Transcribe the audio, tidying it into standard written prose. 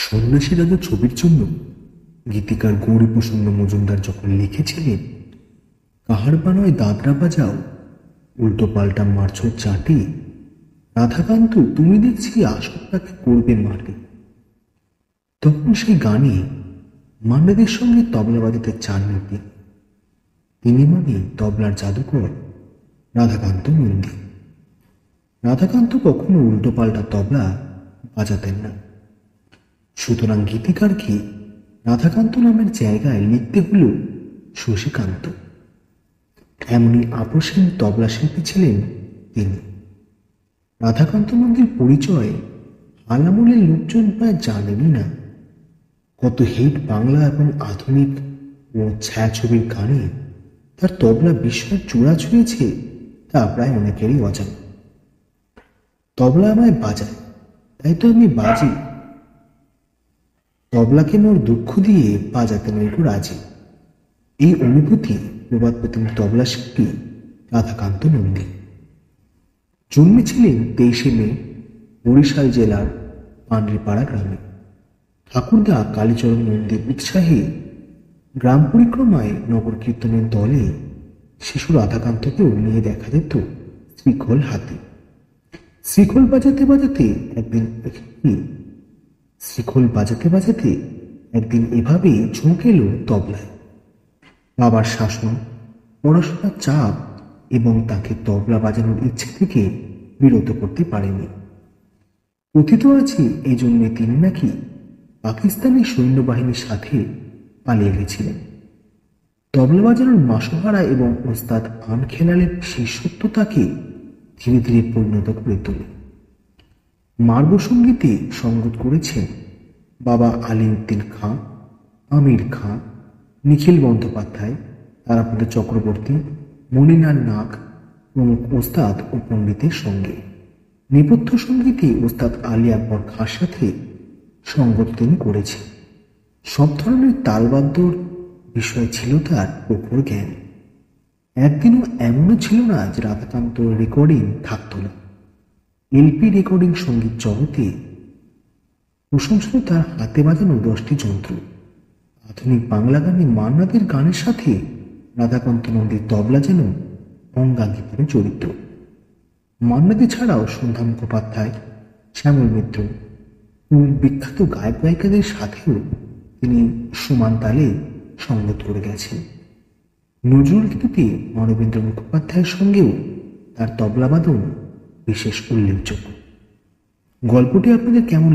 সন্ন্যাসী রাজা ছবির জন্য গীতিকার গৌরীপ্রসন্ন মজুমদার যখন লিখেছিলেন, কাহার বানয় দাদরা বাজাও, উল্টো পাল্টা মারছ চাটি, রাধাকান্ত তুমি দেখছি আসরটাকে করবে মাটি, তখন সেই গানে মান্নাদের সঙ্গে তবলা বাজাতে চাননি তিনি মানে তবলার জাদুকর রাধাকান্ত নন্দী। রাধাকান্ত কখনো উল্টো পাল্টা তবলা বাজাতেন না, সুতরাং গীতিকারকে রাধাকান্ত নামের জায়গায় লিখতে হল শশীকান্ত। এমনই আপসহীন তবলা শিল্পী ছিলেন তিনি। রাধাকান্ত নন্দীর পরিচয় আলামলের লোকজন প্রায় জানেনই না। কত হিট বাংলা এবং আধুনিক ও ছায়াছবির গানে তার তবলা বিশ্বের চূড়া ছুঁয়েছে তা প্রায় অনেকেরই অজানা। তবলা আমায় বাজায়, তাই তো আমি বাজি, তবলাকে মোর দুঃখ দিয়ে বাজাতে নইকো রাজি। এই অনুভূতি প্রবাদ প্রতিম তবলা শিল্পী রাধাকান্ত নন্দী। জন্মেছিলেন 23শে মে বরিশাল জেলার পান্ড্রিপাড়া গ্রামে। ঠাকুরদা কালীচরণ নন্দীর উৎসাহে গ্রাম পরিক্রমায় নগর কীর্তনের দলে শিশু রাধাকান্তকেও নিয়ে দেখা যেত শ্রীখোল হাতে। শ্রীখোল বাজাতে বাজাতে একদিন এভাবেই ঝোঁক এলো তবলায়। বাবার শাসন, পড়াশোনার চাপ এবং তাকে তবলা বাজানোর ইচ্ছে থেকে বিরত করতে পারেনি। কথিত আছে এই জন্যে তিনি নাকি পাকিস্তানি সৈন্যবাহিনীর সাথে পালিয়ে গেছিলেন। তবলা বাজানোর মাসোহারা এবং ওস্তাদ আনখেলালের শিষ্যত্ব তাকে ধীরে ধীরে পরিণত করে তোলে। মার্গ সঙ্গীতে সঙ্গত করেছেন বাবা আলিউদ্দিন খাঁ, আমির খাঁ, নিখিল বন্দ্যোপাধ্যায়, তারাপদ চক্রবর্তী, মণিলাল নাগ প্রমুখ ওস্তাদ ও পণ্ডিতের সঙ্গে। নেপথ্য সঙ্গীতে ওস্তাদ আলী আকবর খাঁর সাথে সঙ্গত তিনি করেছেন। সব ধরনের তালবাদ্যর বিষয় ছিল তার প্রখর জ্ঞান। একদিনও এমনও ছিল না যে রাধাকান্ত রেকর্ডিং থাকত না। এলপি রেকর্ডিং সঙ্গীত জগতে প্রশংসিত তার হাতে বাজানো 10টি যন্ত্র। আধুনিক বাংলা গানে মান্নাদের গানের সাথে রাধাকান্ত নন্দীর তবলা যেন অঙ্গাঙ্গিভাবে জড়িত। মান্নাদে ছাড়াও সন্ধ্যা মুখোপাধ্যায়, শ্যামল মিত্র ও বিখ্যাত গায়ক গায়িকাদের সাথেও তিনি সমান তালে সঙ্গত করে গেছেন। নজরুল গীতিতে মানবেন্দ্র মুখোপাধ্যায়ের সঙ্গেও তার তবলাবাদন বিশেষ উল্লেখযোগ্য। গল্পটি আপনাদের কেমন